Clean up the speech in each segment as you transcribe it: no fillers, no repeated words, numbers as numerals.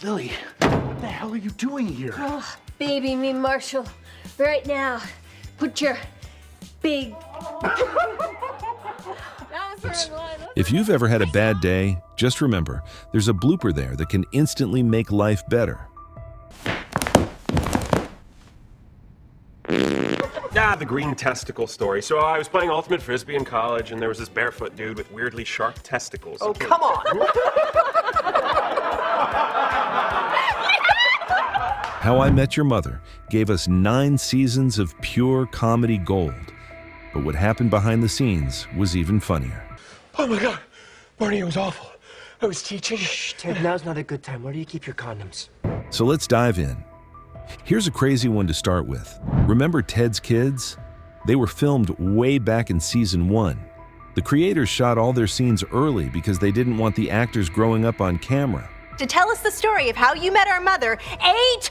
Lily, what the hell are you doing here? Oh, baby me, Marshall. Right now, put your big... If you've ever had a bad day, just remember, there's a blooper there that can instantly make life better. The green testicle story. So I was playing Ultimate Frisbee in college, and there was this barefoot dude with weirdly sharp testicles. Oh, come on! How I Met Your Mother gave us 9 seasons of pure comedy gold. But what happened behind the scenes was even funnier. Oh my God, Barney, it was awful. I was teaching. Shh, Ted, now's not a good time. Where do you keep your condoms? So let's dive in. Here's a crazy one to start with. Remember Ted's Kids? They were filmed way back in season 1. The creators shot all their scenes early because they didn't want the actors growing up on camera. To tell us the story of how you met our mother 8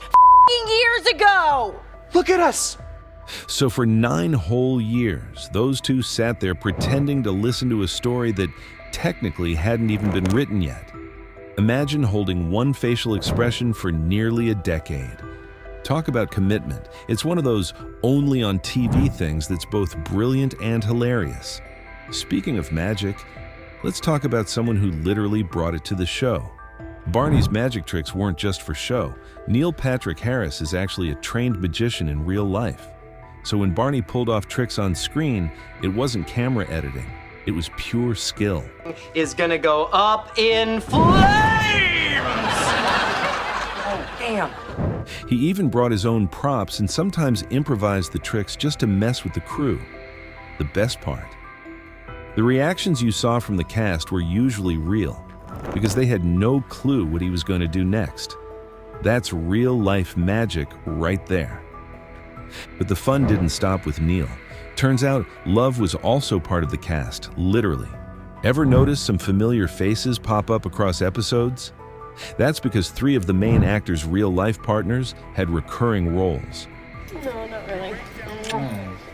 years ago! Look at us! So for 9 whole years, those two sat there pretending to listen to a story that technically hadn't even been written yet. Imagine holding one facial expression for nearly a decade. Talk about commitment. It's one of those only on TV things that's both brilliant and hilarious. Speaking of magic, let's talk about someone who literally brought it to the show. Barney's magic tricks weren't just for show. Neil Patrick Harris is actually a trained magician in real life. So when Barney pulled off tricks on screen, it wasn't camera editing. It was pure skill. Is gonna go up in flames! Oh, damn. He even brought his own props and sometimes improvised the tricks just to mess with the crew. The best part, the reactions you saw from the cast were usually real because they had no clue what he was going to do next. That's real-life magic right there. But the fun didn't stop with Neil. Turns out love was also part of the cast, literally. Ever notice some familiar faces pop up across episodes? That's because 3 of the main actors' real-life partners had recurring roles. No, not really.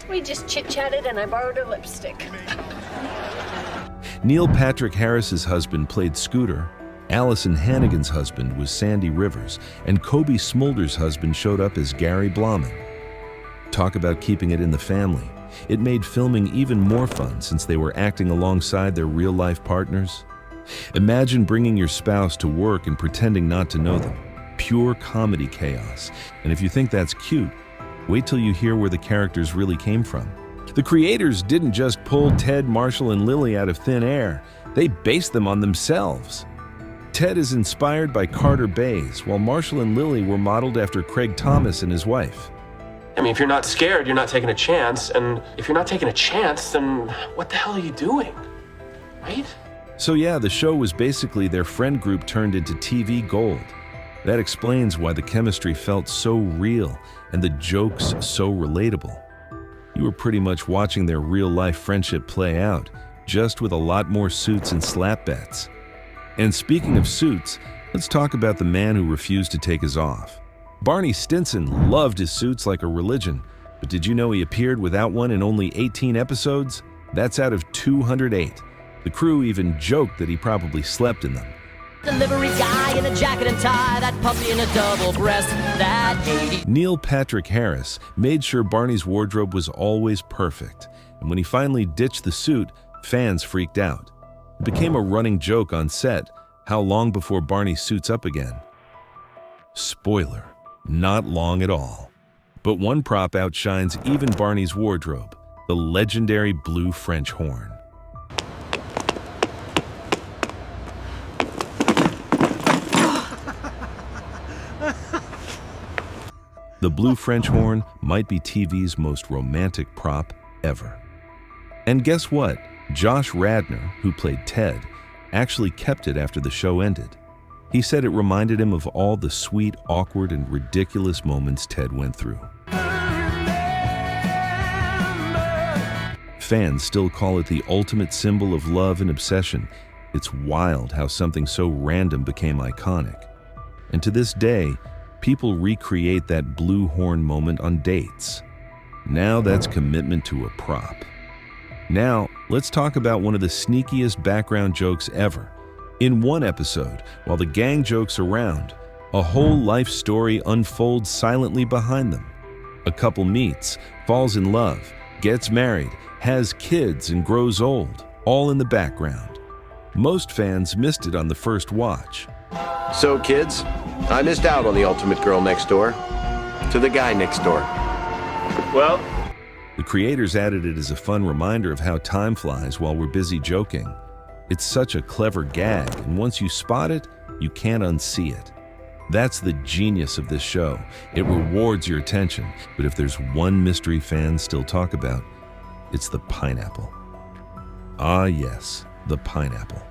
We just chit-chatted and I borrowed her lipstick. Neil Patrick Harris's husband played Scooter, Allison Hannigan's husband was Sandy Rivers, and Kobe Smolder's husband showed up as Gary Blahman. Talk about keeping it in the family. It made filming even more fun since they were acting alongside their real-life partners. Imagine bringing your spouse to work and pretending not to know them. Pure comedy chaos. And if you think that's cute, wait till you hear where the characters really came from. The creators didn't just pull Ted, Marshall, and Lily out of thin air. They based them on themselves. Ted is inspired by Carter Bays, while Marshall and Lily were modeled after Craig Thomas and his wife. I mean, if you're not scared, you're not taking a chance. And if you're not taking a chance, then what the hell are you doing? Right? So yeah, the show was basically their friend group turned into TV gold. That explains why the chemistry felt so real and the jokes so relatable. You were pretty much watching their real-life friendship play out, just with a lot more suits and slap bets. And speaking of suits, let's talk about the man who refused to take his off. Barney Stinson loved his suits like a religion, but did you know he appeared without one in only 18 episodes? That's out of 208. The crew even joked that he probably slept in them. Delivery guy in a jacket and tie, that puppy in a double breast, that 80. Neil Patrick Harris made sure Barney's wardrobe was always perfect, and when he finally ditched the suit, fans freaked out. It became a running joke on set, how long before Barney suits up again? Spoiler, not long at all. But one prop outshines even Barney's wardrobe, the legendary blue French horn. The blue French horn might be TV's most romantic prop ever. And guess what? Josh Radnor, who played Ted, actually kept it after the show ended. He said it reminded him of all the sweet, awkward, and ridiculous moments Ted went through. Fans still call it the ultimate symbol of love and obsession. It's wild how something so random became iconic. And to this day, people recreate that blue horn moment on dates. Now that's commitment to a prop. Now, let's talk about one of the sneakiest background jokes ever. In one episode, while the gang jokes around, A whole life story unfolds silently behind them. A couple meets, falls in love, gets married, has kids, and grows old, all in the background. Most fans missed it on the first watch. So, kids, I missed out on the ultimate girl next door to the guy next door. Well, The creators added it as a fun reminder of how time flies while we're busy joking. It's such a clever gag, and once you spot it, you can't unsee it. That's the genius of this show. It rewards your attention, but if there's one mystery fans still talk about, it's the pineapple. Ah yes, the pineapple.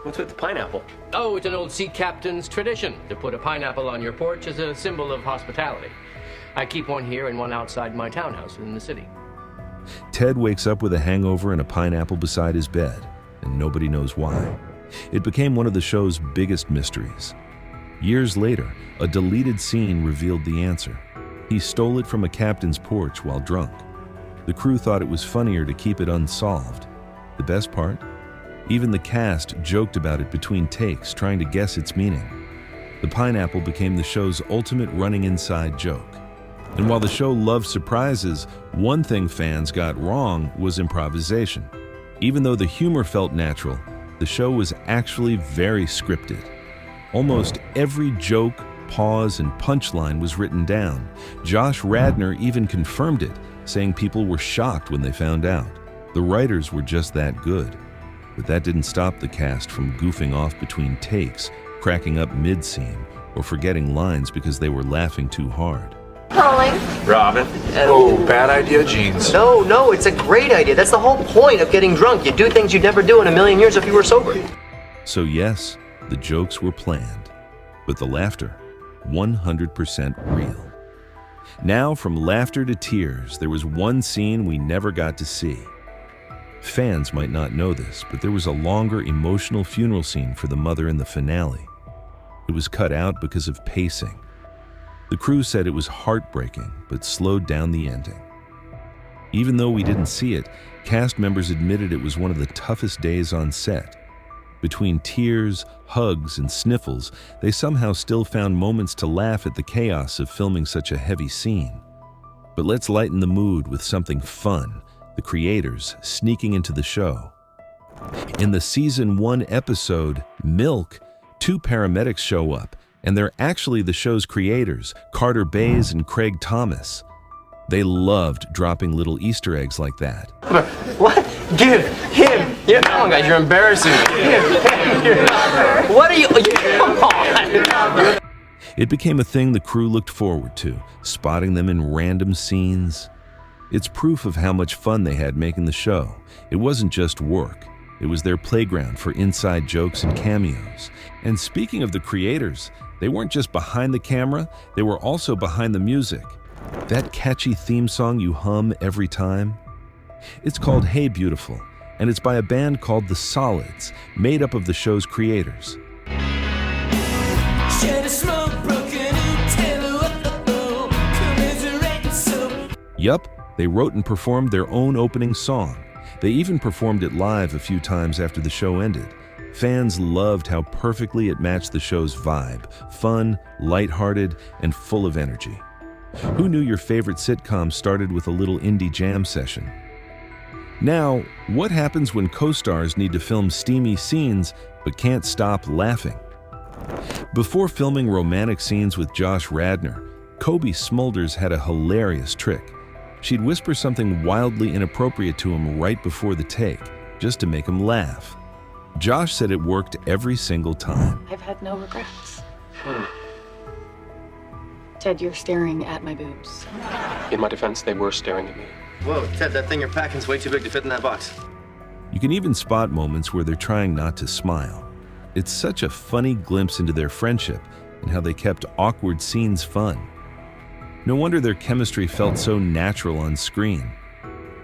what's with the pineapple? Oh, it's an old sea captain's tradition to put a pineapple on your porch as a symbol of hospitality. I keep one here and one outside my townhouse in the city. Ted wakes up with a hangover and a pineapple beside his bed, and nobody knows why. It became one of the show's biggest mysteries. Years later, a deleted scene revealed the answer. He stole it from a captain's porch while drunk. The crew thought it was funnier to keep it unsolved. The best part? Even the cast joked about it between takes, trying to guess its meaning. The pineapple became the show's ultimate running inside joke. And while the show loved surprises, one thing fans got wrong was improvisation. Even though the humor felt natural, the show was actually very scripted. Almost every joke, pause, and punchline was written down. Josh Radnor even confirmed it, saying people were shocked when they found out. The writers were just that good. But that didn't stop the cast from goofing off between takes, cracking up mid-scene, or forgetting lines because they were laughing too hard. Calling. Robin. Oh, bad idea, Jeans. No, it's a great idea. That's the whole point of getting drunk. You do things you'd never do in a million years if you were sober. So yes, the jokes were planned, but the laughter, 100% real. Now, from laughter to tears, there was one scene we never got to see. Fans might not know this, but there was a longer emotional funeral scene for the mother in the finale. It was cut out because of pacing. The crew said it was heartbreaking, but slowed down the ending. Even though we didn't see it, cast members admitted it was one of the toughest days on set. Between tears, hugs, and sniffles, they somehow still found moments to laugh at the chaos of filming such a heavy scene. But let's lighten the mood with something fun, the creators sneaking into the show. In the Season 1 episode, Milk, two paramedics show up, and they're actually the show's creators, Carter Bays and Craig Thomas. They loved dropping little Easter eggs like that. What? Give him. Yeah, come on, guys, you're embarrassing me. What are you? Come on. It became a thing the crew looked forward to, spotting them in random scenes. It's proof of how much fun they had making the show. It wasn't just work. It was their playground for inside jokes and cameos. And speaking of the creators, they weren't just behind the camera, they were also behind the music. That catchy theme song you hum every time? It's called Hey Beautiful, and it's by a band called The Solids, made up of the show's creators. Yup, they wrote and performed their own opening song. They even performed it live a few times after the show ended. Fans loved how perfectly it matched the show's vibe, fun, lighthearted, and full of energy. Who knew your favorite sitcom started with a little indie jam session? Now, what happens when co-stars need to film steamy scenes but can't stop laughing? Before filming romantic scenes with Josh Radnor, Kobe Smulders had a hilarious trick. She'd whisper something wildly inappropriate to him right before the take, just to make him laugh. Josh said it worked every single time. I've had no regrets. Ted, you're staring at my boobs. In my defense, they were staring at me. Whoa, Ted, that thing you're packing's way too big to fit in that box. You can even spot moments where they're trying not to smile. It's such a funny glimpse into their friendship and how they kept awkward scenes fun. No wonder their chemistry felt so natural on screen.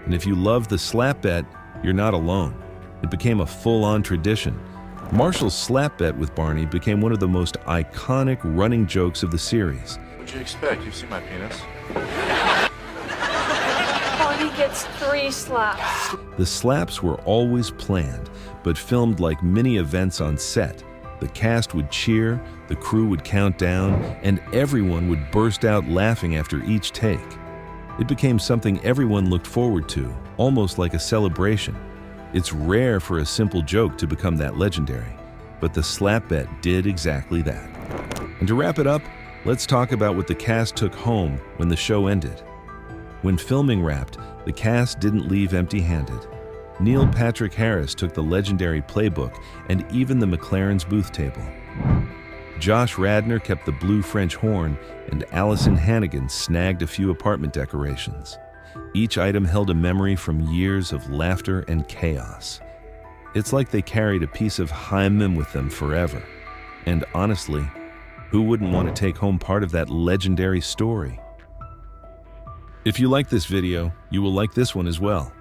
And if you love the slap bet, you're not alone. It became a full-on tradition. Marshall's slap bet with Barney became one of the most iconic running jokes of the series. What'd you expect? You've seen my penis. Barney gets 3 slaps. The slaps were always planned, but filmed like mini events on set. The cast would cheer, the crew would count down, and everyone would burst out laughing after each take. It became something everyone looked forward to, almost like a celebration. It's rare for a simple joke to become that legendary, but the slap bet did exactly that. And to wrap it up, let's talk about what the cast took home when the show ended. When filming wrapped, the cast didn't leave empty-handed. Neil Patrick Harris took the legendary playbook and even the McLaren's booth table. Josh Radnor kept the blue French horn, and Allison Hannigan snagged a few apartment decorations. Each item held a memory from years of laughter and chaos. It's like they carried a piece of HIMYM with them forever. And honestly, who wouldn't want to take home part of that legendary story? If you like this video, you will like this one as well.